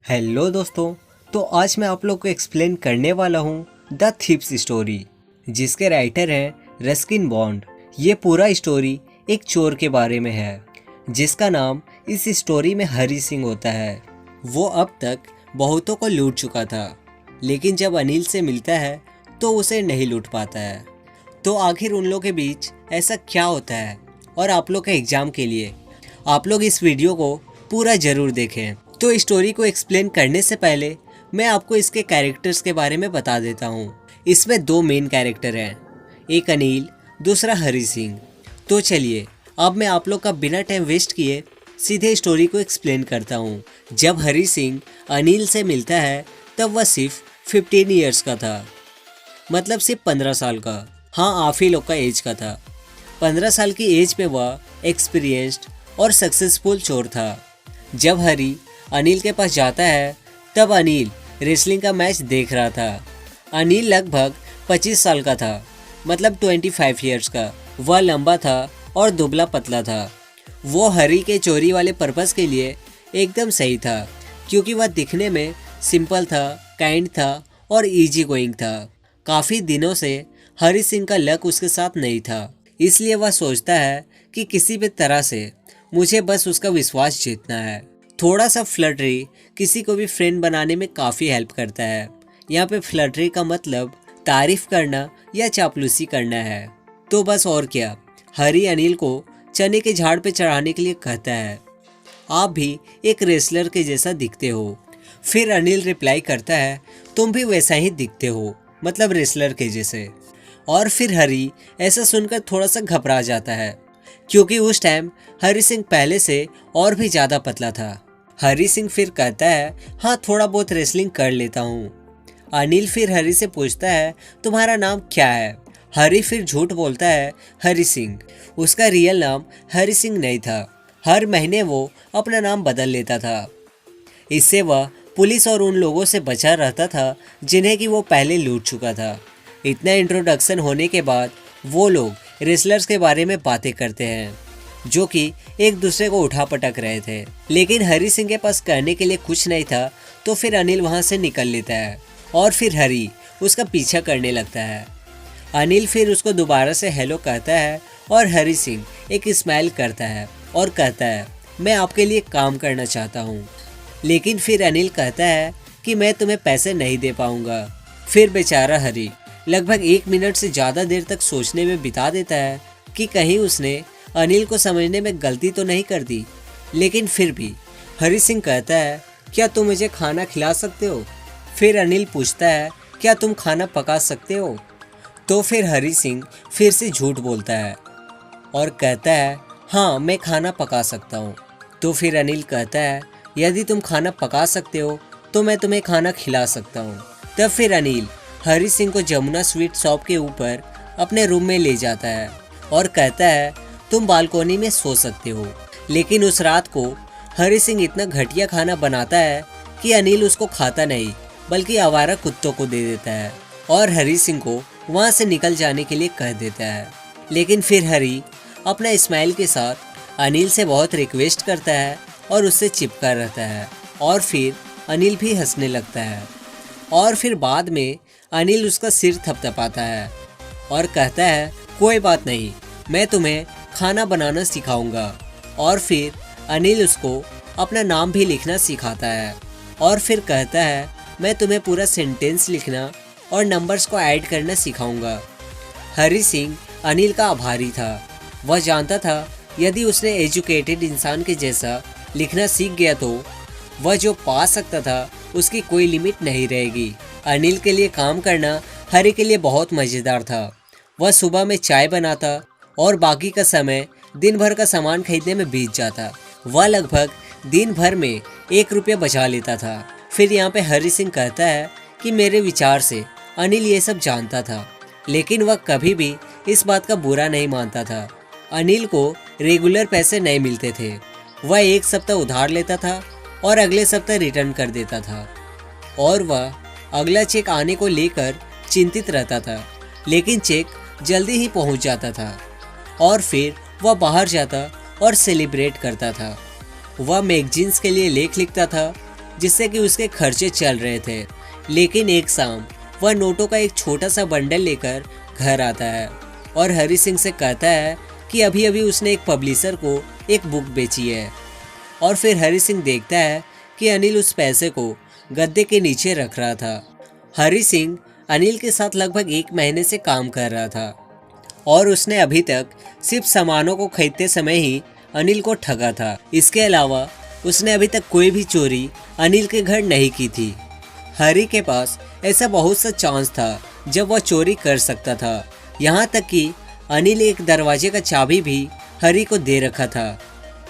Hello दोस्तों। तो आज मैं आप लोग को एक्सप्लेन करने वाला हूँ द थीप्स स्टोरी, जिसके राइटर हैं रस्किन बॉन्ड। ये पूरा स्टोरी एक चोर के बारे में है जिसका नाम इस स्टोरी में हरी सिंह होता है। वो अब तक बहुतों को लूट चुका था, लेकिन जब अनिल से मिलता है तो उसे नहीं लूट पाता है। तो आखिर उन लोगों के बीच ऐसा क्या होता है, और आप लोग के एग्ज़ाम के लिए आप लोग इस वीडियो को पूरा ज़रूर देखें। तो स्टोरी को एक्सप्लेन करने से पहले मैं आपको इसके कैरेक्टर्स के बारे में बता देता हूँ। इसमें दो मेन कैरेक्टर हैं, एक अनिल, दूसरा हरी सिंह। तो चलिए अब मैं आप लोग का बिना टाइम वेस्ट किए सीधे स्टोरी को एक्सप्लेन करता हूँ। जब हरी सिंह अनिल से मिलता है तब वह सिर्फ 15 ईयर्स का था, मतलब सिर्फ 15 साल का। हाँ, आप ही लोग का एज का था। 15 साल की एज में वह एक्सपीरियंस्ड और सक्सेसफुल चोर था। जब हरी अनिल के पास जाता है तब अनिल रेसलिंग का मैच देख रहा था। अनिल लगभग 25 साल का था, मतलब 25 ईयर्स का। वह लंबा था और दुबला पतला था। वो हरी के चोरी वाले पर्पस के लिए एकदम सही था, क्योंकि वह दिखने में सिंपल था, काइंड था और इजी गोइंग था। काफ़ी दिनों से हरी सिंह का लक उसके साथ नहीं था, इसलिए वह सोचता है कि किसी भी तरह से मुझे बस उसका विश्वास जीतना है। थोड़ा सा फ्लर्टरी किसी को भी फ्रेंड बनाने में काफ़ी हेल्प करता है। यहाँ पे फ्लर्टरी का मतलब तारीफ करना या चापलूसी करना है। तो बस और क्या, हरी अनिल को चने के झाड़ पे चढ़ाने के लिए कहता है, आप भी एक रेसलर के जैसा दिखते हो। फिर अनिल रिप्लाई करता है, तुम भी वैसा ही दिखते हो, मतलब रेसलर के जैसे। और फिर हरी ऐसा सुनकर थोड़ा सा घबरा जाता है, क्योंकि उस टाइम हरी सिंह पहले से और भी ज़्यादा पतला था। हरी सिंह फिर कहता है, हाँ थोड़ा बहुत रेसलिंग कर लेता हूँ। अनिल फिर हरी से पूछता है, तुम्हारा नाम क्या है? हरी फिर झूठ बोलता है, हरी सिंह। उसका रियल नाम हरी सिंह नहीं था। हर महीने वो अपना नाम बदल लेता था। इससे वह पुलिस और उन लोगों से बचा रहता था जिन्हें कि वो पहले लूट चुका था। इतना इंट्रोडक्शन होने के बाद वो लोग रेसलर्स के बारे में बातें करते हैं, जो कि एक दूसरे को उठा पटक रहे थे। लेकिन हरी सिंह के पास करने के लिए कुछ नहीं था, तो फिर अनिल वहां से निकल लेता है और फिर हरी उसका पीछा करने लगता है। अनिल फिर उसको दोबारा से हेलो कहता है और हरी सिंह एक स्माइल करता है और कहता है, मैं आपके लिए काम करना चाहता हूँ। लेकिन फिर अनिल कहता है कि मैं तुम्हें पैसे नहीं दे पाऊँगा। फिर बेचारा हरी लगभग 1 मिनट से ज़्यादा देर तक सोचने में बिता देता है कि कहीं उसने अनिल को समझने में गलती तो नहीं कर दी। लेकिन फिर भी हरी सिंह कहता है, क्या तुम मुझे खाना खिला सकते हो? फिर अनिल पूछता है, क्या तुम खाना पका सकते हो? तो फिर हरी सिंह फिर से झूठ बोलता है और कहता है, हाँ मैं खाना पका सकता हूँ। तो फिर अनिल कहता है, यदि तुम खाना पका सकते हो तो मैं तुम्हें खाना खिला सकता हूँ। तब फिर अनिल हरी सिंह को जमुना स्वीट शॉप के ऊपर अपने रूम में ले जाता है और कहता है, तुम बालकोनी में सो सकते हो। लेकिन उस रात को हरी सिंह इतना घटिया खाना बनाता है कि अनिल उसको खाता नहीं, बल्कि आवारा कुत्तों को दे देता है और हरी सिंह को वहाँ से निकल जाने के लिए कह देता है। लेकिन फिर हरी अपना स्माइल के साथ अनिल से बहुत रिक्वेस्ट करता है और उससे चिपका रहता है, और फिर अनिल भी हंसने लगता है। और फिर बाद में अनिल उसका सिर थपथपाता है और कहता है, कोई बात नहीं, मैं तुम्हें खाना बनाना सिखाऊंगा। और फिर अनिल उसको अपना नाम भी लिखना सिखाता है और फिर कहता है, मैं तुम्हें पूरा सेंटेंस लिखना और नंबर्स को ऐड करना सिखाऊंगा। हरी सिंह अनिल का आभारी था। वह जानता था यदि उसने एजुकेटेड इंसान के जैसा लिखना सीख गया तो वह जो पा सकता था उसकी कोई लिमिट नहीं रहेगी। अनिल के लिए काम करना हरी के लिए बहुत मज़ेदार था। वह सुबह में चाय बनाता और बाकी का समय दिन भर का सामान खरीदने में बीत जाता। वह लगभग दिन भर में 1 रुपया बचा लेता था। फिर यहाँ पे हरी सिंह कहता है कि मेरे विचार से अनिल ये सब जानता था, लेकिन वह कभी भी इस बात का बुरा नहीं मानता था। अनिल को रेगुलर पैसे नहीं मिलते थे। वह 1 सप्ताह उधार लेता था और अगले सप्ताह रिटर्न कर देता था, और वह अगला चेक आने को लेकर चिंतित रहता था। लेकिन चेक जल्दी ही पहुंच जाता था और फिर वह बाहर जाता और सेलिब्रेट करता था। वह मैगजीन्स के लिए लेख लिखता था, जिससे कि उसके खर्चे चल रहे थे। लेकिन एक शाम वह नोटों का एक छोटा सा बंडल लेकर घर आता है और हरी सिंह से कहता है कि अभी अभी उसने एक पब्लिशर को एक बुक बेची है। और फिर हरी सिंह देखता है कि अनिल उस पैसे को गद्दे के नीचे रख रहा था। हरी सिंह अनिल के साथ लगभग 1 महीने से काम कर रहा था और उसने अभी तक सिर्फ सामानों को खरीदते समय ही अनिल को ठगा था। इसके अलावा उसने अभी तक कोई भी चोरी अनिल के घर नहीं की थी। हरी के पास ऐसा बहुत सा चांस था जब वह चोरी कर सकता था। यहाँ तक कि अनिल एक दरवाजे का चाबी भी हरी को दे रखा था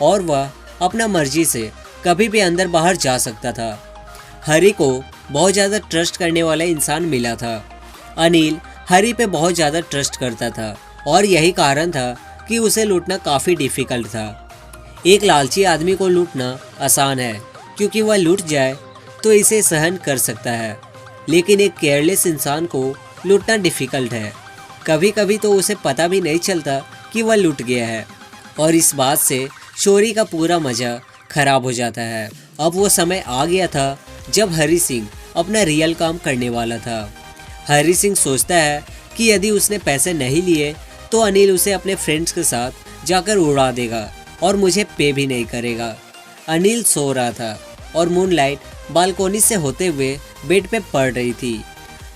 और वह अपना मर्जी से कभी भी अंदर बाहर जा सकता था। हरी को बहुत ज़्यादा ट्रस्ट करने वाला इंसान मिला था। अनिल हरी पे बहुत ज़्यादा ट्रस्ट करता था और यही कारण था कि उसे लूटना काफ़ी डिफ़िकल्ट था। एक लालची आदमी को लूटना आसान है क्योंकि वह लूट जाए तो इसे सहन कर सकता है, लेकिन एक केयरलेस इंसान को लूटना डिफ़िकल्ट है। कभी कभी तो उसे पता भी नहीं चलता कि वह लूट गया है और इस बात से चोरी का पूरा मज़ा खराब हो जाता है। अब वो समय आ गया था जब हरी सिंह अपना रियल काम करने वाला था। हरी सिंह सोचता है कि यदि उसने पैसे नहीं लिए तो अनिल उसे अपने फ्रेंड्स के साथ जाकर उड़ा देगा और मुझे पे भी नहीं करेगा। अनिल सो रहा था और मूनलाइट बालकोनी से होते हुए बेड पे पड़ रही थी।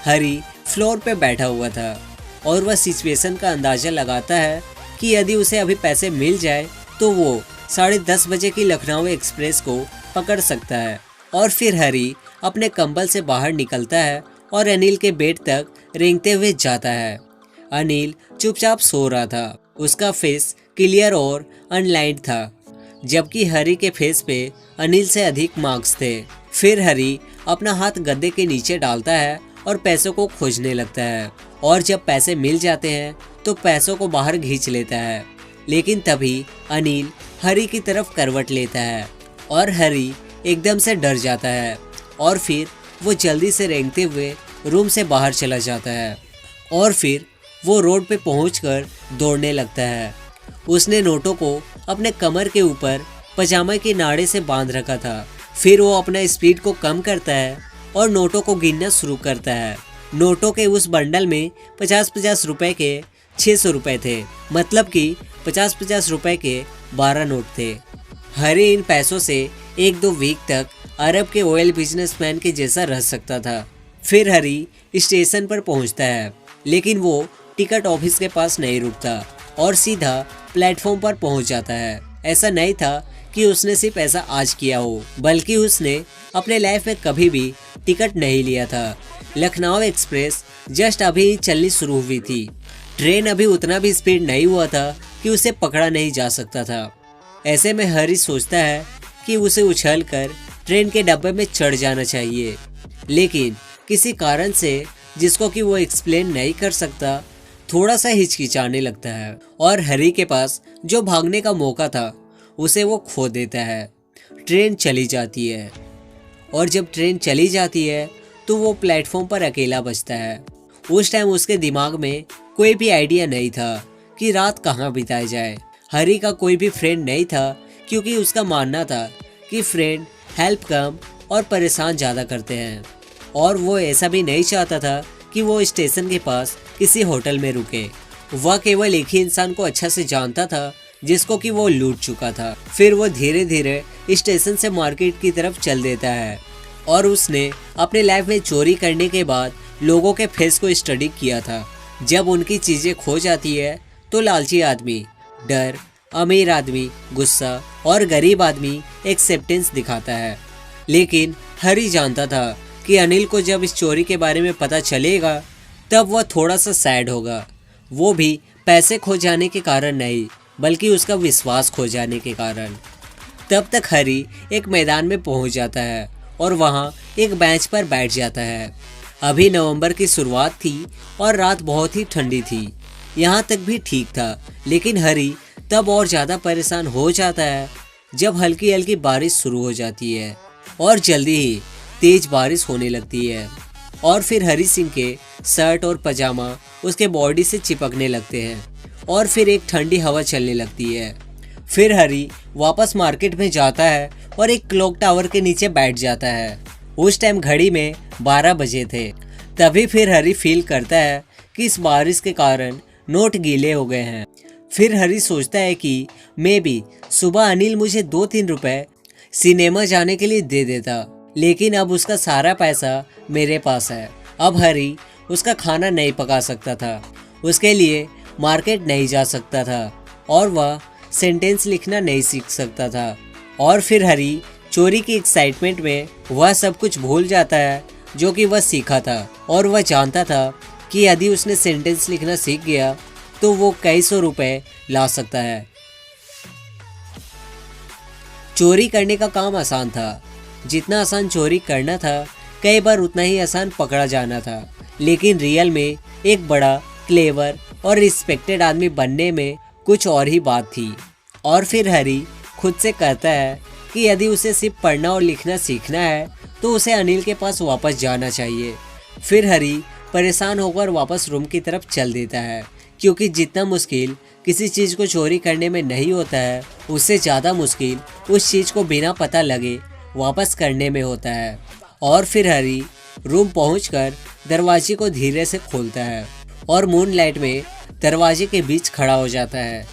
हरी फ्लोर पे बैठा हुआ था और वह सिचुएशन का अंदाज़ा लगाता है कि यदि उसे अभी पैसे मिल जाए तो वो 10:30 बजे की लखनऊ एक्सप्रेस को पकड़ सकता है। और फिर हरी अपने कंबल से बाहर निकलता है और अनिल के बेड तक रेंगते हुए जाता है। अनिल चुपचाप सो रहा था, उसका फेस क्लियर और अनलाइंड था, जबकि हरी के फेस पे अनिल से अधिक मार्क्स थे। फिर हरी अपना हाथ गद्दे के नीचे डालता है और पैसों को खोजने लगता है और जब पैसे मिल जाते हैं तो पैसों को बाहर खींच लेता है। लेकिन तभी अनिल हरी की तरफ करवट लेता है और हरी एकदम से डर जाता है और फिर वो जल्दी से रेंगते हुए रूम से बाहर चला जाता है और फिर वो रोड पे पहुंचकर दौड़ने लगता है। उसने नोटों को अपने कमर के ऊपर पजामा के नाड़े से बांध रखा था। फिर वो अपना स्पीड को कम करता है और नोटों को गिनना शुरू करता है। नोटों के उस बंडल में 50-50 रुपए के 600 रुपए थे, मतलब कि 50-50 रुपए के 12 नोट थे। हरी इन पैसों से 1-2 वीक तक अरब के ऑयल बिजनेसमैन के जैसा रह सकता था। फिर हरी स्टेशन पर पहुंचता है, लेकिन वो टिकट ऑफिस के पास नहीं रुकता और सीधा प्लेटफॉर्म पर पहुंच जाता है। ऐसा नहीं था कि उसने सिर्फ ऐसा आज किया हो, बल्कि उसने अपने लाइफ में कभी भी टिकट नहीं लिया था। लखनऊ एक्सप्रेस जस्ट अभी चलनी शुरू हुई थी। ट्रेन अभी उतना भी स्पीड नहीं हुआ था कि उसे पकड़ा नहीं जा सकता था। ऐसे में हरी सोचता है कि उसे उछलकर ट्रेन के डब्बे में चढ़ जाना चाहिए, लेकिन किसी कारण से जिसको कि वो एक्सप्लेन नहीं कर सकता, थोड़ा सा हिचकिचाने लगता है और हरी के पास जो भागने का मौका था उसे वो खो देता है। ट्रेन चली जाती है और जब ट्रेन चली जाती है तो वो प्लेटफॉर्म पर अकेला बचता है। उस टाइम उसके दिमाग में कोई भी आइडिया नहीं था कि रात कहाँ बिताई जाए। हरी का कोई भी फ्रेंड नहीं था क्योंकि उसका मानना था कि फ्रेंड हेल्प कम और परेशान ज़्यादा करते हैं, और वो ऐसा भी नहीं चाहता था कि वो स्टेशन के पास किसी होटल में रुके। वह केवल एक ही इंसान को अच्छा से जानता था जिसको कि वो लूट चुका था। फिर वो धीरे धीरे स्टेशन से मार्केट की तरफ चल देता है और उसने अपने लाइफ में चोरी करने के बाद लोगों के फेस को स्टडी किया था। जब उनकी चीज़ें खो जाती है तो लालची आदमी डर, अमीर आदमी गुस्सा और गरीब आदमी एक्सेप्टेंस दिखाता है। लेकिन हरी जानता था कि अनिल को जब इस चोरी के बारे में पता चलेगा तब वह थोड़ा सा सैड होगा, वो भी पैसे खो जाने के कारण नहीं बल्कि उसका विश्वास खो जाने के कारण। तब तक हरी एक मैदान में पहुंच जाता है और वहां एक बेंच पर बैठ जाता है। अभी नवंबर की शुरुआत थी और रात बहुत ही ठंडी थी। यहाँ तक भी ठीक था, लेकिन हरी तब और ज़्यादा परेशान हो जाता है जब हल्की हल्की बारिश शुरू हो जाती है और जल्दी ही तेज बारिश होने लगती है और फिर हरी सिंह के शर्ट और पजामा उसके बॉडी से चिपकने लगते हैं और फिर एक ठंडी हवा चलने लगती है। फिर हरी वापस मार्केट में जाता है और एक क्लॉक टावर के नीचे बैठ जाता है। उस टाइम घड़ी में 12 बजे थे। तभी फिर हरी फील करता है कि इस बारिश के कारण नोट गीले हो गए हैं। फिर हरी सोचता है कि मे बी सुबह अनिल मुझे 2-3 रुपए सिनेमा जाने के लिए दे देता, लेकिन अब उसका सारा पैसा मेरे पास है। अब हरी उसका खाना नहीं पका सकता था, उसके लिए मार्केट नहीं जा सकता था और वह सेंटेंस लिखना नहीं सीख सकता था। और फिर हरी चोरी की एक्साइटमेंट में वह सब कुछ भूल जाता है जो कि वह सीखा था, और वह जानता था कि यदि उसने सेंटेंस लिखना सीख गया तो वो कई सौ रुपए ला सकता है। चोरी करने का काम आसान था। जितना आसान चोरी करना था, कई बार उतना ही आसान पकड़ा जाना था। लेकिन रियल में एक बड़ा, क्लेवर और रिस्पेक्टेड आदमी बनने में कुछ और ही बात थी। और फिर हरी खुद से कहता है कि यदि उसे सिर्फ पढ़ना और लिखना सीखना है तो उसे अनिल के पास वापस जाना चाहिए। फिर हरी परेशान होकर वापस रूम की तरफ चल देता है, क्योंकि जितना मुश्किल किसी चीज़ को चोरी करने में नहीं होता है, उससे ज़्यादा मुश्किल उस चीज़ को बिना पता लगे वापस करने में होता है। और फिर हरी रूम पहुंचकर दरवाजे को धीरे से खोलता है और मूनलाइट में दरवाजे के बीच खड़ा हो जाता है।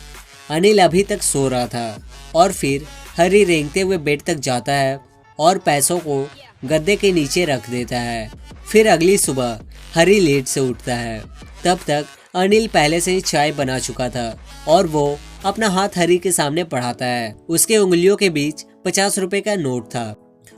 अनिल अभी तक सो रहा था। और फिर हरी रेंगते हुए बेड तक जाता है और पैसों को गद्दे के नीचे रख देता है। फिर अगली सुबह हरी लेट से उठता है। तब तक अनिल पहले से ही चाय बना चुका था और वो अपना हाथ हरी के सामने बढ़ाता है। उसके उंगलियों के बीच 50 रुपए का नोट था।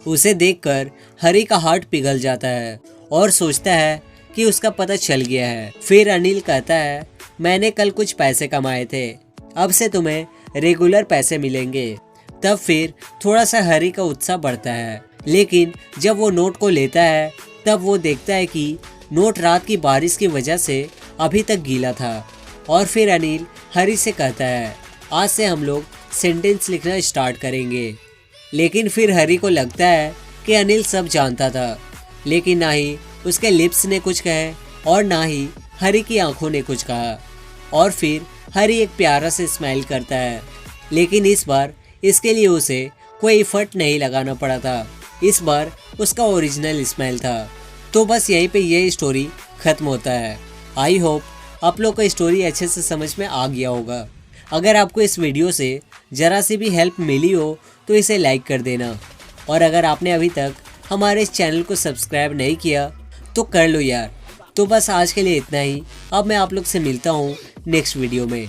उसे देखकर हरी का हार्ट पिघल जाता है और सोचता है कि उसका पता चल गया है। फिर अनिल कहता है, मैंने कल कुछ पैसे कमाए थे, अब से तुम्हें रेगुलर पैसे मिलेंगे। तब फिर थोड़ा सा हरी का उत्साह बढ़ता है, लेकिन जब वो नोट को लेता है तब वो देखता है कि नोट रात की बारिश की वजह से अभी तक गीला था। और फिर अनिल हरी से कहता है, आज से हम लोग सेंटेंस लिखना स्टार्ट करेंगे। लेकिन फिर हरी को लगता है कि अनिल सब जानता था, लेकिन ना ही उसके लिप्स ने कुछ कहे और ना ही हरी की आंखों ने कुछ कहा। और फिर हरी एक प्यारा से स्माइल करता है, लेकिन इस बार इसके लिए उसे कोई एफर्ट नहीं लगाना पड़ा था। इस बार उसका ओरिजिनल स्माइल था। तो बस यहीं पे ये स्टोरी खत्म होता है। आई होप आप लोग को स्टोरी अच्छे से समझ में आ गया होगा। अगर आपको इस वीडियो से ज़रा सी भी हेल्प मिली हो तो इसे लाइक कर देना, और अगर आपने अभी तक हमारे इस चैनल को सब्सक्राइब नहीं किया तो कर लो यार। तो बस आज के लिए इतना ही। अब मैं आप लोग से मिलता हूँ नेक्स्ट वीडियो में।